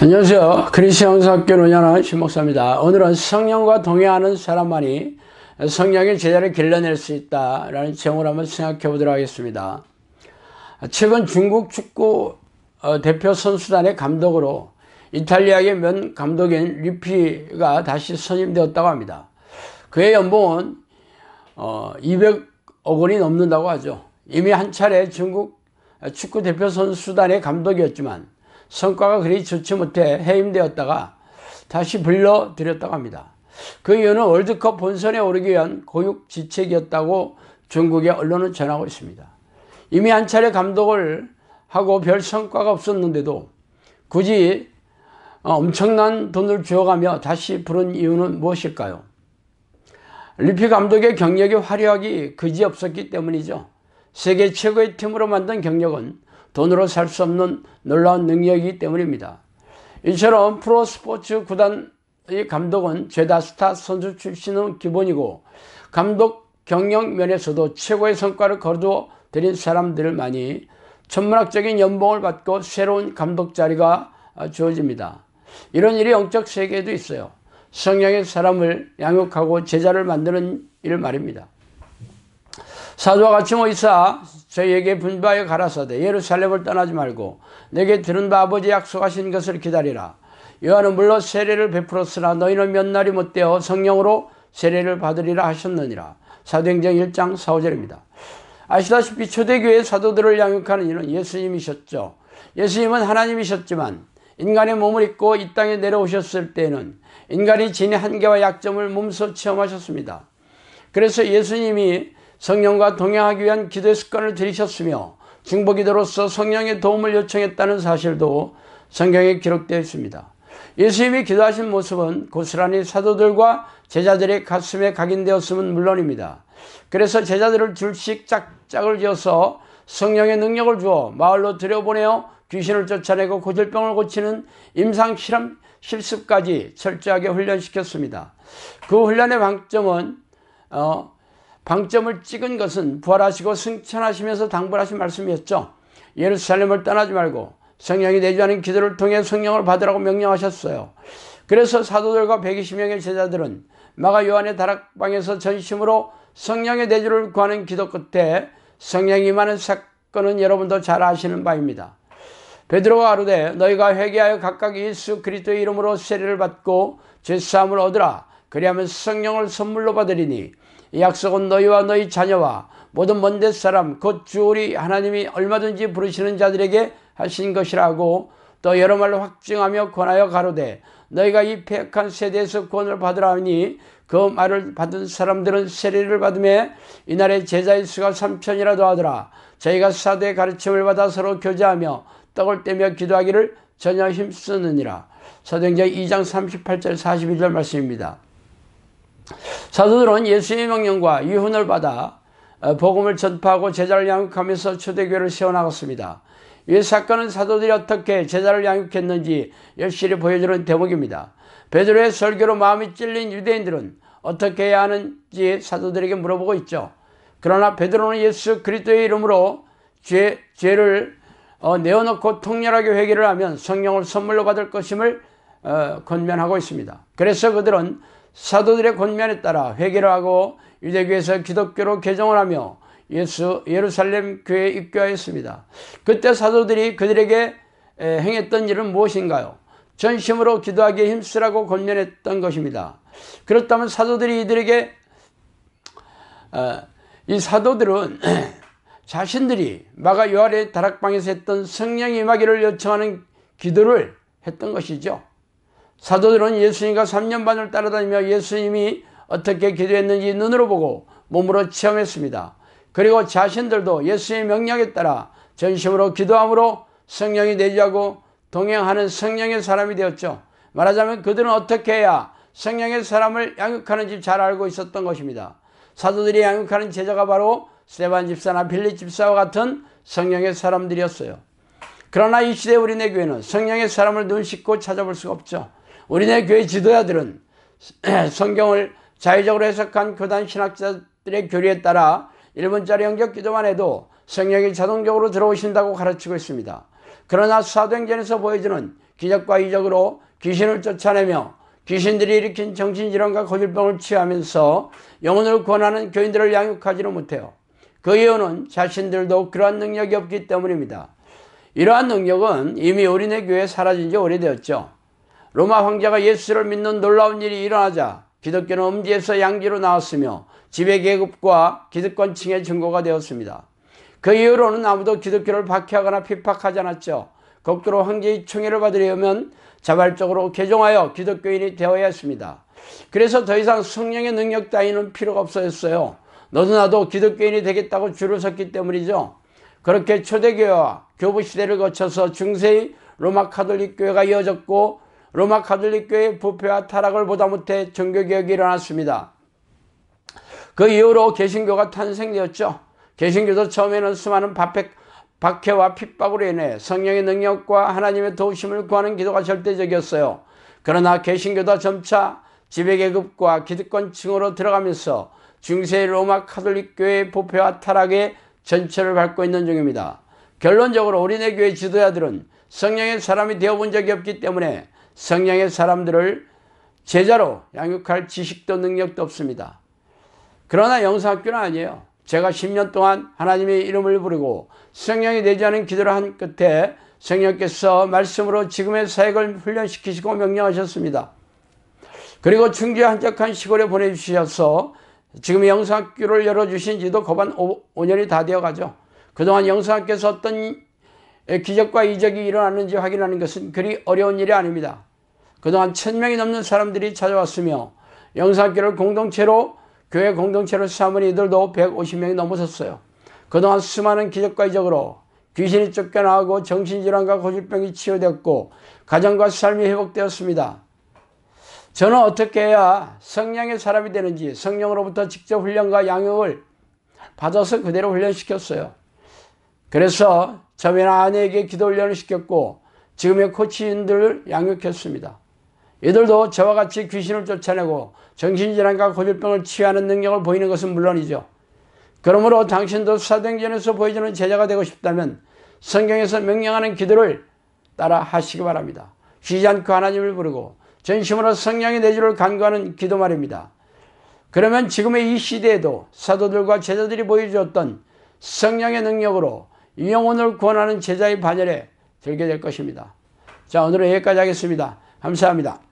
안녕하세요. 그리스 영상학교를 운영하는 신목사입니다. 오늘은 성령과 동행하는 사람만이 성령의 제자를 길러낼 수 있다라는 제목을 한번 생각해 보도록 하겠습니다. 최근 중국 축구 대표 선수단의 감독으로 이탈리아의 면 감독인 리피가 다시 선임되었다고 합니다. 그의 연봉은 200억 원이 넘는다고 하죠. 이미 한 차례 중국 축구 대표 선수단의 감독이었지만 성과가 그리 좋지 못해 해임되었다가 다시 불러들였다고 합니다. 그 이유는 월드컵 본선에 오르기 위한 고육지책이었다고 중국의 언론은 전하고 있습니다. 이미 한 차례 감독을 하고 별 성과가 없었는데도 굳이 엄청난 돈을 주어가며 다시 부른 이유는 무엇일까요? 리피 감독의 경력이 화려하기 그지없었기 때문이죠. 세계 최고의 팀으로 만든 경력은 돈으로 살 수 없는 놀라운 능력이기 때문입니다. 이처럼 프로스포츠 구단의 감독은 죄다 스타 선수 출신은 기본이고 감독 경영 면에서도 최고의 성과를 거두어 들인 사람들만이 천문학적인 연봉을 받고 새로운 감독 자리가 주어집니다. 이런 일이 영적 세계에도 있어요. 성령의 사람을 양육하고 제자를 만드는 일 말입니다. 사도와 같이 모이사 저희에게 분부하여 가라사대 예루살렘을 떠나지 말고 내게 들은 바 아버지 약속하신 것을 기다리라. 요한은 물론 세례를 베풀었으나 너희는 몇 날이 못되어 성령으로 세례를 받으리라 하셨느니라. 사도행전 1장 4, 5절입니다. 아시다시피 초대교회 사도들을 양육하는 이는 예수님이셨죠. 예수님은 하나님이셨지만 인간의 몸을 입고 이 땅에 내려오셨을 때에는 인간이 지닌 한계와 약점을 몸소 체험하셨습니다. 그래서 예수님이 성령과 동행하기 위한 기도의 습관을 들이셨으며 중보기도로서 성령의 도움을 요청했다는 사실도 성경에 기록되어 있습니다. 예수님이 기도하신 모습은 고스란히 사도들과 제자들의 가슴에 각인되었음은 물론입니다. 그래서 제자들을 둘씩 짝짝을 지어서 성령의 능력을 주어 마을로 들여보내어 귀신을 쫓아내고 고질병을 고치는 임상 실습까지 철저하게 훈련시켰습니다. 그 훈련의 방점을 찍은 것은 부활하시고 승천하시면서 당부하신 말씀이었죠. 예루살렘을 떠나지 말고 성령이 내주하는 기도를 통해 성령을 받으라고 명령하셨어요. 그래서 사도들과 120명의 제자들은 마가 요한의 다락방에서 전심으로 성령의 내주를 구하는 기도 끝에 성령이 임하는 사건은 여러분도 잘 아시는 바입니다. 베드로가 가로되 너희가 회개하여 각각 예수 그리스도의 이름으로 세례를 받고 죄사함을 얻으라. 그리하면 성령을 선물로 받으리니 이 약속은 너희와 너희 자녀와 모든 먼 데 사람 곧 주 우리 하나님이 얼마든지 부르시는 자들에게 하신 것이라고 또 여러 말로 확증하며 권하여 가로되 너희가 이 패역한 세대에서 구원을 받으라 하니 그 말을 받은 사람들은 세례를 받음에 이날의 제자의 수가 3,000이라도 하더라. 저희가 사도의 가르침을 받아 서로 교제하며 떡을 떼며 기도하기를 전혀 힘쓰느니라. 사도행전 2장 38절 42절 말씀입니다. 사도들은 예수의 명령과 유훈을 받아 복음을 전파하고 제자를 양육하면서 초대교회를 세워나갔습니다. 이 사건은 사도들이 어떻게 제자를 양육했는지 열실히 보여주는 대목입니다. 베드로의 설교로 마음이 찔린 유대인들은 어떻게 해야 하는지 사도들에게 물어보고 있죠. 그러나 베드로는 예수 그리스도의 이름으로 죄를 내어놓고 통렬하게 회개를 하면 성령을 선물로 받을 것임을 권면하고 있습니다. 그래서 그들은 사도들의 권면에 따라 회개를 하고 유대교에서 기독교로 개종을 하며 예루살렘 교회에 입교하였습니다. 그때 사도들이 그들에게 행했던 일은 무엇인가요? 전심으로 기도하기에 힘쓰라고 권면했던 것입니다. 그렇다면 사도들이 이들에게 이 사도들은 자신들이 마가 요한의 다락방에서 했던 성령이 임하기를 요청하는 기도를 했던 것이죠. 사도들은 예수님과 3년 반을 따라다니며 예수님이 어떻게 기도했는지 눈으로 보고 몸으로 체험했습니다. 그리고 자신들도 예수님의 명령에 따라 전심으로 기도함으로 성령이 내주하고 동행하는 성령의 사람이 되었죠. 말하자면 그들은 어떻게 해야 성령의 사람을 양육하는지 잘 알고 있었던 것입니다. 사도들이 양육하는 제자가 바로 스데반 집사나 빌립 집사와 같은 성령의 사람들이었어요. 그러나 이 시대 우리네 교회는 성령의 사람을 눈 씻고 찾아볼 수가 없죠. 우리네 교회 지도자들은 성경을 자의적으로 해석한 교단 신학자들의 교리에 따라 1분짜리 영적 기도만 해도 성령이 자동적으로 들어오신다고 가르치고 있습니다. 그러나 사도행전에서 보여주는 기적과 이적으로 귀신을 쫓아내며 귀신들이 일으킨 정신질환과 고질병을 치유하면서 영혼을 구원하는 교인들을 양육하지는 못해요. 그 이유는 자신들도 그러한 능력이 없기 때문입니다. 이러한 능력은 이미 우리네 교회에 사라진 지 오래되었죠. 로마 황제가 예수를 믿는 놀라운 일이 일어나자 기독교는 음지에서 양지로 나왔으며 지배계급과 기득권층의 증거가 되었습니다. 그 이후로는 아무도 기독교를 박해하거나 핍박하지 않았죠. 거꾸로 황제의 총애를 받으려면 자발적으로 개종하여 기독교인이 되어야 했습니다. 그래서 더 이상 성령의 능력 따위는 필요가 없어졌어요. 너도 나도 기독교인이 되겠다고 줄을 섰기 때문이죠. 그렇게 초대교회와 교부시대를 거쳐서 중세의 로마 가톨릭 교회가 이어졌고 로마 가톨릭 교회의 부패와 타락을 보다 못해 종교개혁이 일어났습니다. 그 이후로 개신교가 탄생되었죠. 개신교도 처음에는 수많은 박해와 핍박으로 인해 성령의 능력과 하나님의 도우심을 구하는 기도가 절대적이었어요. 그러나 개신교도 점차 지배계급과 기득권층으로 들어가면서 중세 로마 가톨릭 교회의 부패와 타락의 전철을 밟고 있는 중입니다. 결론적으로 우리네 교회 지도자들은 성령의 사람이 되어본 적이 없기 때문에 성령의 사람들을 제자로 양육할 지식도 능력도 없습니다. 그러나 영성학교는 아니에요. 제가 10년 동안 하나님의 이름을 부르고 성령이 되지 않은 기도를 한 끝에 성령께서 말씀으로 지금의 사역을 훈련시키시고 명령하셨습니다. 그리고 충주의 한적한 시골에 보내주셔서 지금 영성학교를 열어주신 지도 거반 5년이 다 되어가죠. 그동안 영성학교에서 어떤 기적과 이적이 일어났는지 확인하는 것은 그리 어려운 일이 아닙니다. 그동안 1000명이 넘는 사람들이 찾아왔으며 영성학교를 교회 공동체로 삼은 이들도 150명이 넘어섰어요. 그동안 수많은 기적과 이적으로 귀신이 쫓겨나고 정신질환과 고질병이 치유되었고 가정과 삶이 회복되었습니다. 저는 어떻게 해야 성령의 사람이 되는지 성령으로부터 직접 훈련과 양육을 받아서 그대로 훈련시켰어요. 그래서 저와 아내에게 기도 훈련을 시켰고 지금의 코치인들을 양육했습니다. 이들도 저와 같이 귀신을 쫓아내고 정신질환과 고질병을 치유하는 능력을 보이는 것은 물론이죠. 그러므로 당신도 사도행전에서 보여주는 제자가 되고 싶다면 성경에서 명령하는 기도를 따라 하시기 바랍니다. 쉬지 않고 하나님을 부르고 전심으로 성령의 내주를 간구하는 기도 말입니다. 그러면 지금의 이 시대에도 사도들과 제자들이 보여주었던 성령의 능력으로 이 영혼을 구원하는 제자의 반열에 들게 될 것입니다. 자, 오늘은 여기까지 하겠습니다. 감사합니다.